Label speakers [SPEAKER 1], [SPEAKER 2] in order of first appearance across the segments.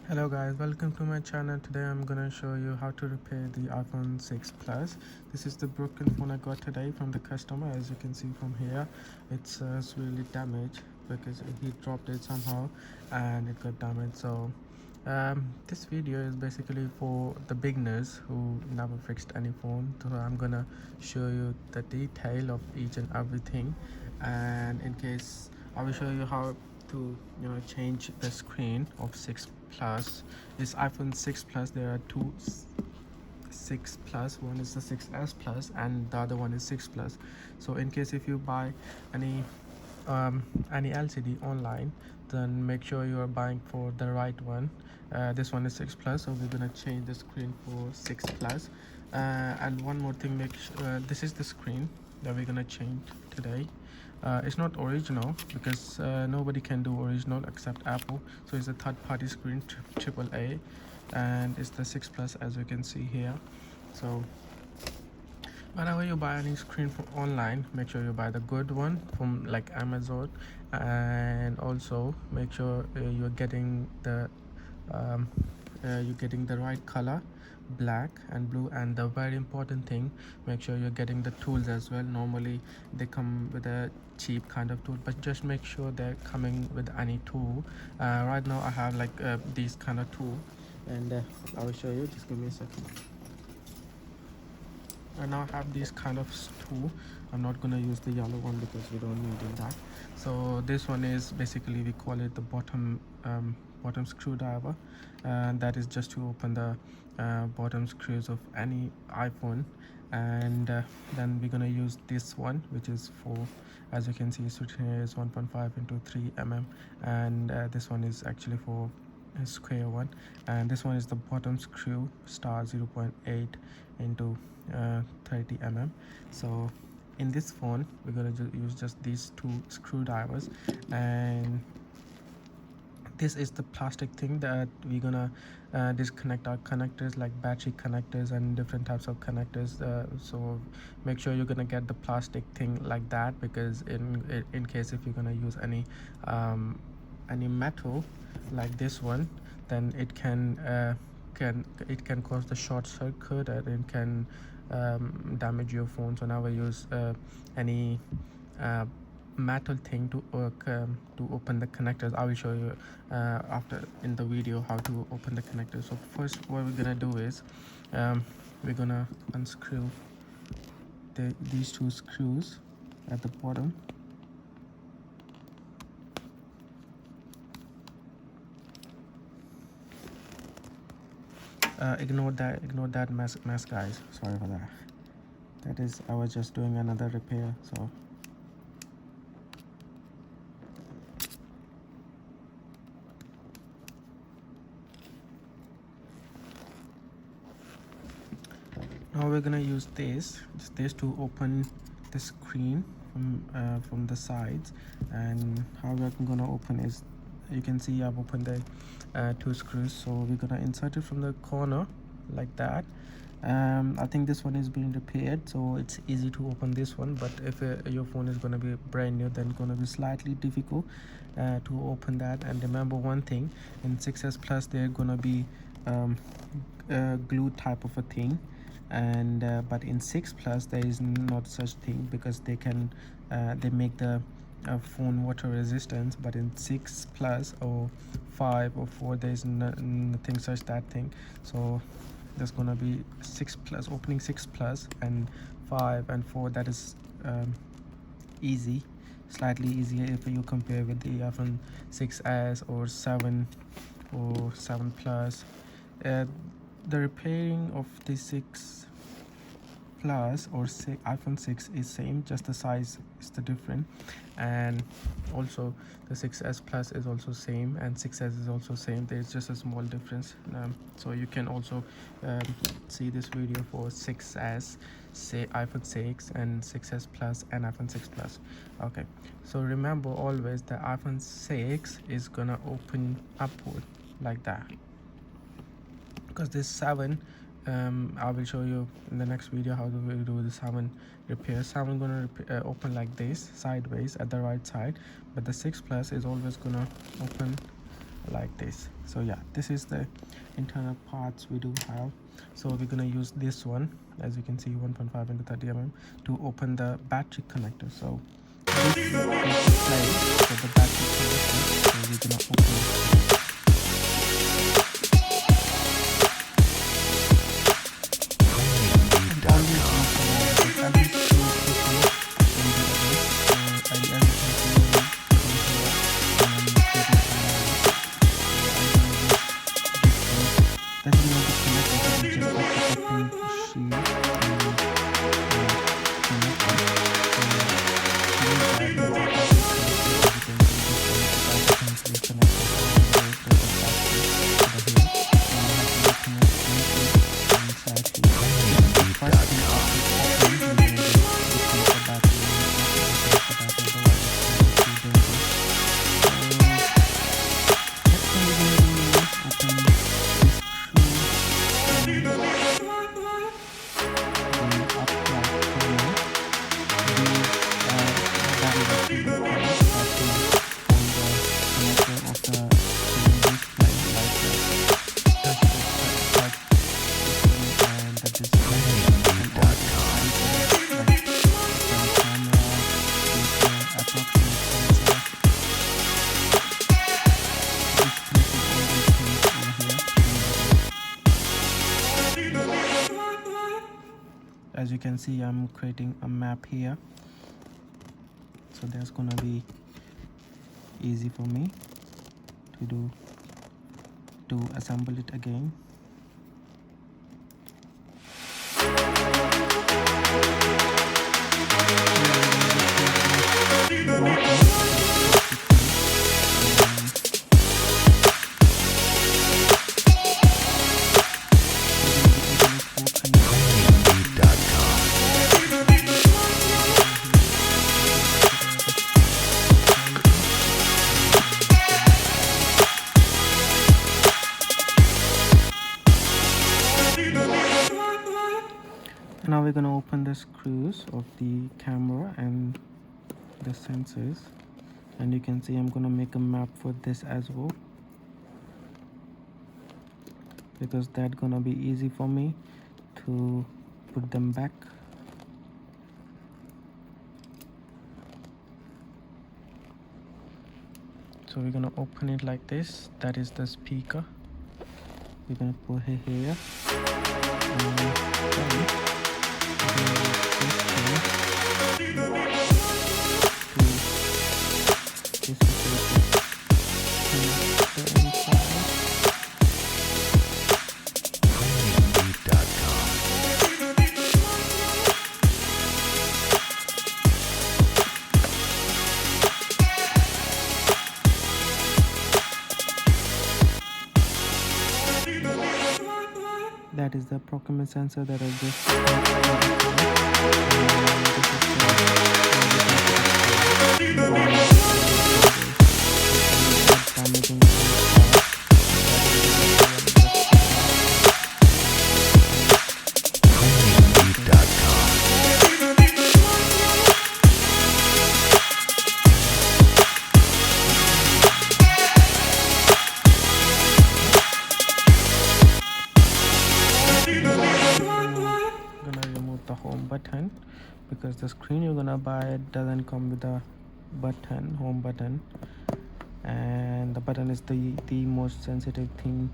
[SPEAKER 1] Hello guys, welcome to my channel. Today I'm gonna show you how to repair the iPhone 6 Plus. This is the broken phone I got today from the customer. As you can see from here, it's really damaged because he dropped it somehow and it got damaged. So this video is basically for the beginners who never fixed any phone. So I'm gonna show you the detail of each and everything, and in case I will show you how to change the screen of 6 Plus. This iPhone 6 Plus, there are two 6 Plus. One is the 6s Plus and the other one is 6 Plus. So in case if you buy any any LCD online, then make sure you are buying for the right one. This one is 6 Plus, so we're gonna change the screen for 6 Plus. And one more thing, this is the screen that we're gonna change today. It's not original because nobody can do original except Apple, so it's a third-party screen, AAA, and it's the 6 Plus, as you can see here. So whenever you buy any screen from online, make sure you buy the good one from like Amazon, and also make sure you're getting the right color, black and blue. And the very important thing, make sure you're getting the tools as well. Normally they come with a cheap kind of tool, but just make sure they're coming with any tool. Right now I have like these kind of tool, and I will show you. Just give me a second. I now have these kind of tool. I'm not gonna use the yellow one because we don't need that. So this one is basically, we call it the bottom screwdriver, and that is just to open the bottom screws of any iPhone. And then we're gonna use this one, which is for, as you can see, it's written here is 1.5 into 3 mm, and this one is actually for a square one, and this one is the bottom screw star 0.8 into 30 mm. So in this phone we're gonna use just these two screwdrivers, and this is the plastic thing that we're gonna disconnect our connectors, like battery connectors and different types of connectors. So make sure you're gonna get the plastic thing like that, because in case if you're gonna use any metal like this one, then it can cause the short circuit, and it can damage your phone. So now I use any metal thing to open the connectors. I will show you after in the video how to open the connectors. So first what we're gonna do is we're gonna unscrew these two screws at the bottom. Ignore that mess guys, sorry for that. That is, I was just doing another repair. So now we're gonna use this to open the screen from the sides. And how we're gonna open is, you can see I've opened the two screws. So we're gonna insert it from the corner like that. I think this one is being repaired, so it's easy to open this one. But if your phone is going to be brand new, then it's going to be slightly difficult to open that. And remember one thing, in 6s Plus they're going to be glue type of a thing, and but in 6 Plus there is not such thing, because they make the phone water resistance. But in 6 Plus or 5 or 4, there is nothing such that thing. So there's gonna be 6 Plus, opening 6 Plus and 5 and 4. That is easy, slightly easier if you compare with the iPhone 6s or 7 or 7 Plus. The repairing of the 6 Plus or say iPhone 6 is same, just the size is the different. And also the 6s Plus is also same, and 6s is also same. There's just a small difference. So you can also see this video for 6s, say iPhone 6 and 6s Plus and iPhone 6 Plus. Okay, so remember always the iPhone 6 is gonna open upward like that, because this 7 I will show you in the next video how to do the 7 repair. 7 gonna open like this, sideways at the right side, but the 6 Plus is always gonna open like this. So yeah, this is the internal parts we do have. So we're gonna use this one, as you can see, 1.5 into 30 to open the battery connector. So this is the place for the battery connector. So we're gonna open it. As you can see, I'm creating a map here, so that's gonna be easy for me to assemble it again. Now we're going to open the screws of the camera and the sensors, and you can see I'm going to make a map for this as well, because that's going to be easy for me to put them back. So we're going to open it like this. That is the speaker. We're going to put it here. That is the proximity sensor that I just the home button, because the screen you're gonna buy doesn't come with a button, home button, and the button is the most sensitive thing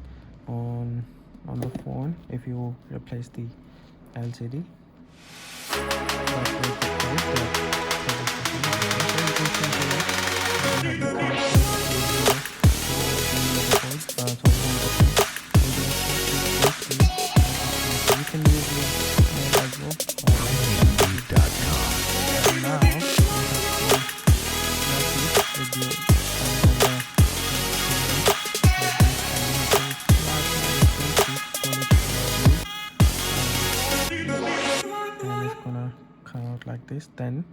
[SPEAKER 1] on the phone if you replace the LCD. Like this, then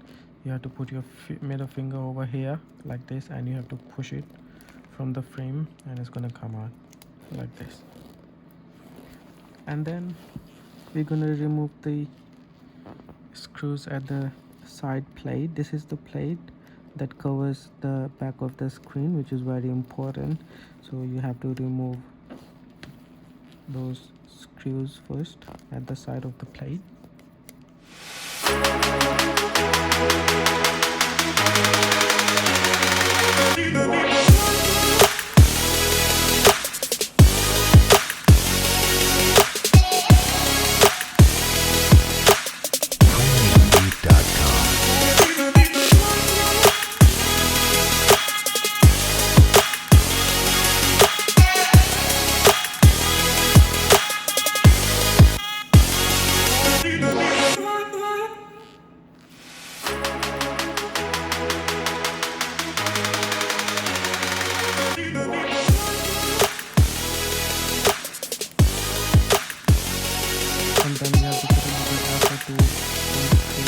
[SPEAKER 1] you have to put your middle finger over here like this, and you have to push it from the frame, and it's gonna come out like this. And then we're gonna remove the screws at the side plate. This is the plate that covers the back of the screen, which is very important. So you have to remove those screws first at the side of the plate. And then you have to put a little effort to unscrew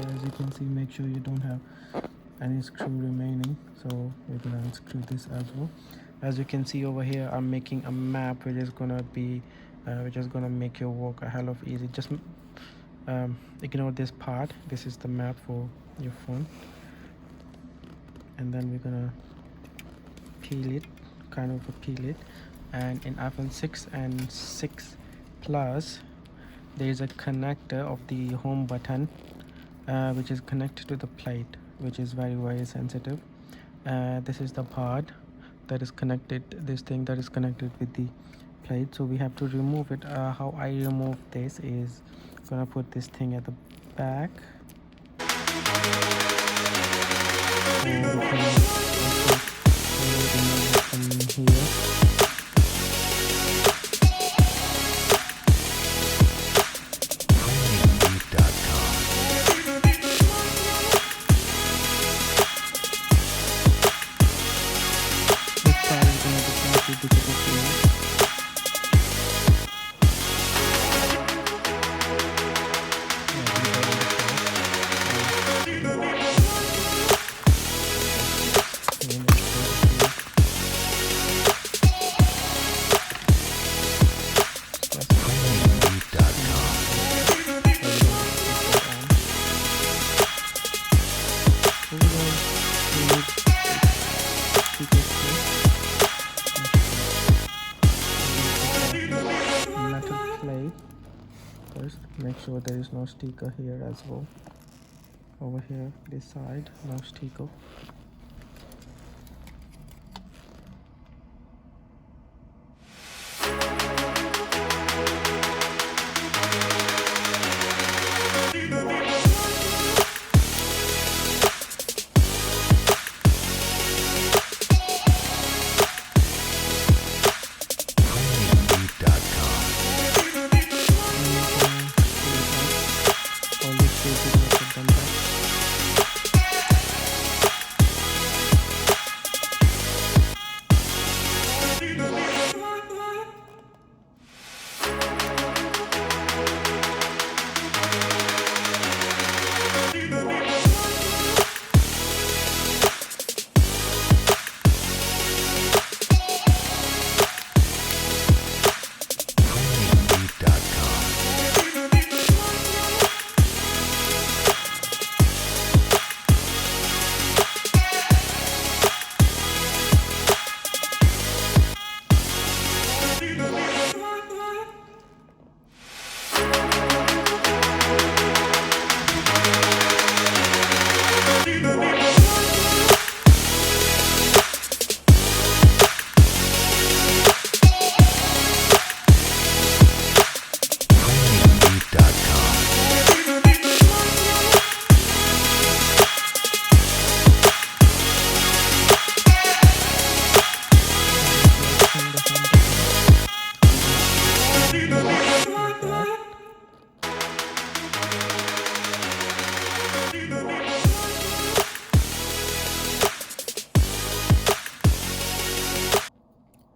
[SPEAKER 1] as you can see, make sure you don't have any screw remaining, so we're gonna unscrew this as well. As you can see over here, I'm making a map which is gonna make your work a hell of easy. Just ignore this part. This is the map for your phone, and then we're gonna peel it, peel it. And in iPhone 6 and 6 Plus, there is a connector of the home button which is connected to the plate, which is very sensitive. This is the part that is connected, this thing that is connected with the plate, so we have to remove it. How I remove this is gonna put this thing at the back, or we can also remove it from here. First, make sure there is no sticker here as well. Over here, this side, no sticker.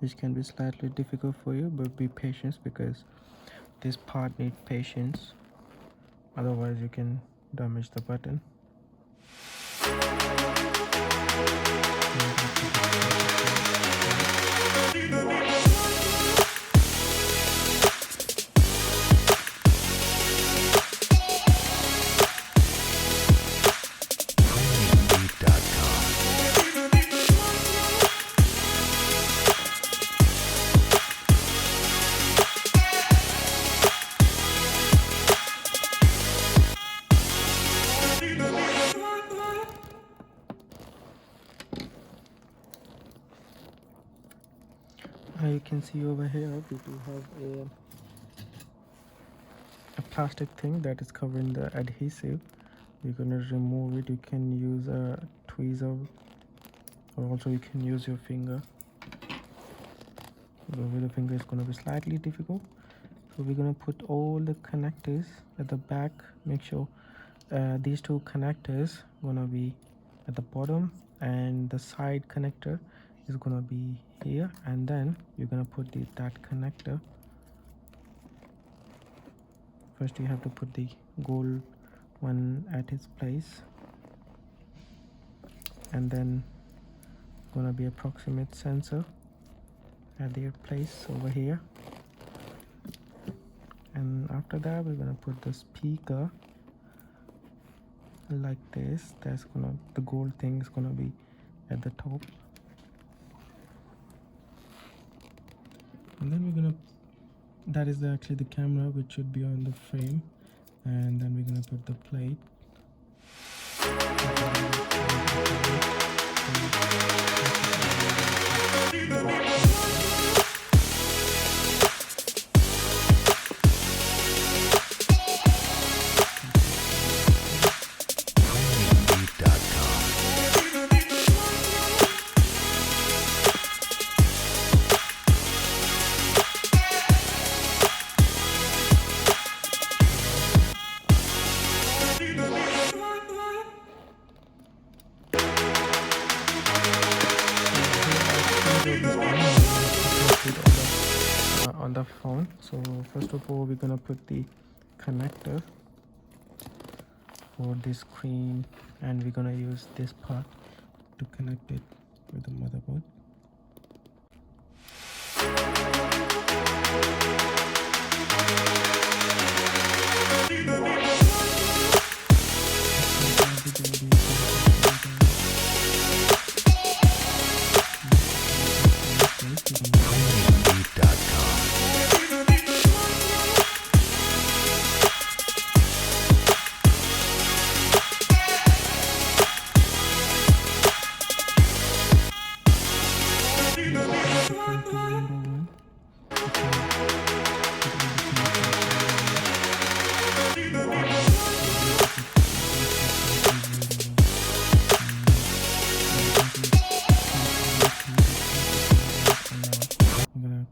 [SPEAKER 1] Which can be slightly difficult for you, but be patient because this part needs patience, otherwise you can damage the button. You can see over here we do have a plastic thing that is covering the adhesive. We're gonna remove it. You can use a tweezer, or also you can use your finger. With the finger is gonna be slightly difficult. So we're gonna put all the connectors at the back. Make sure these two connectors gonna be at the bottom, and the side connector is gonna be here, and then you're gonna put that connector. First you have to put the gold one at its place, and then gonna be approximate sensor at their place over here, and after that we're gonna put the speaker like this. The gold thing is gonna be at the top, and then we're gonna that is actually the camera which should be on the frame, and then we're gonna put the plate. On the phone. So first of all we're gonna put the connector for this screen, and we're gonna use this part to connect it with the motherboard.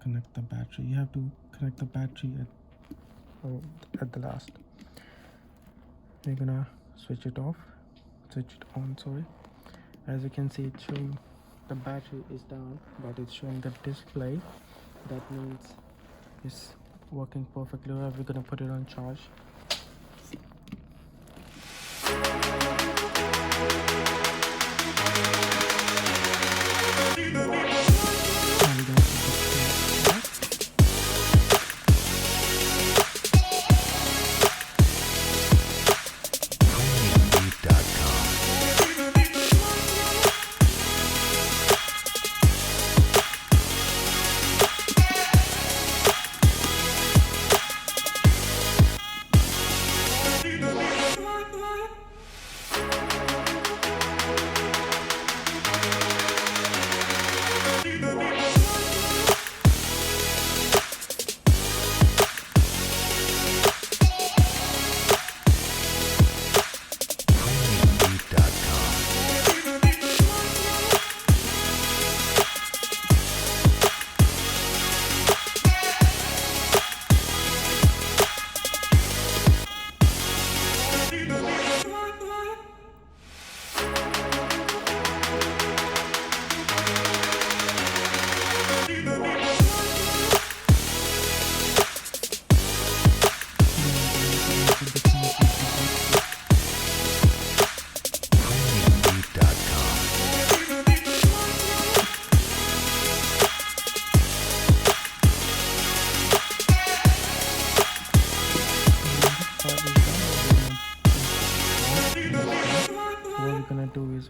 [SPEAKER 1] Connect the battery. You have to connect the battery at the last. We're gonna switch it on, sorry. As you can see, it's showing the battery is down, but it's showing the display. That means it's working perfectly well. We're gonna put it on charge.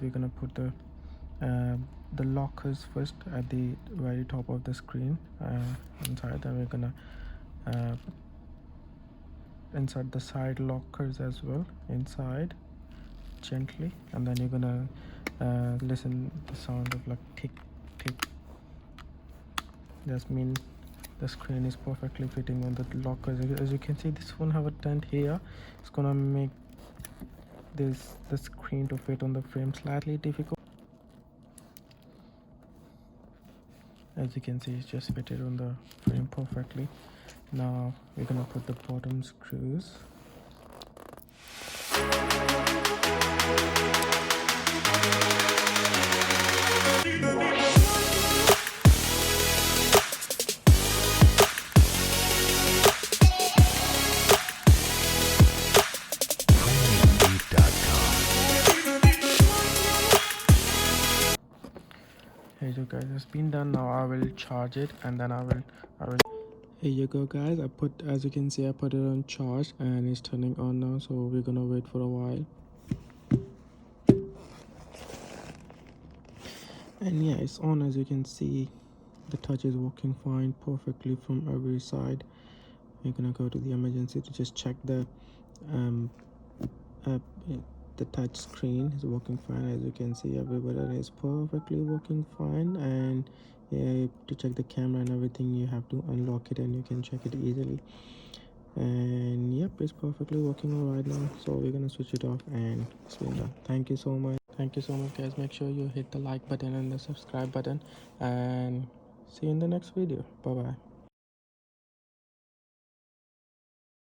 [SPEAKER 1] We're gonna put the lockers first at the very top of the screen inside, and we're gonna insert the side lockers as well inside gently, and then you're gonna listen the sound of like tick tick That's mean the screen is perfectly fitting on the lock. As you can see, this phone have a dent here. It's gonna make the screen to fit on the frame slightly difficult. As you can see, it's just fitted on the frame perfectly. Now we're gonna put the bottom screws. Here you go guys, it's been done. Now I will charge it and then I will here you go guys, as you can see, I put it on charge and it's turning on now, so we're gonna wait for a while. And yeah, it's on. As you can see, the touch is working fine perfectly from every side. We're gonna go to the emergency to just check um uh, the touch screen is working fine. As you can see, every button is perfectly working fine. And yeah, to check the camera and everything, you have to unlock it and you can check it easily. And yep, it's perfectly working all right now, so we're gonna switch it off and it's been done. Thank you so much guys. Make sure you hit the like button and the subscribe button, and see you in the next video. Bye bye.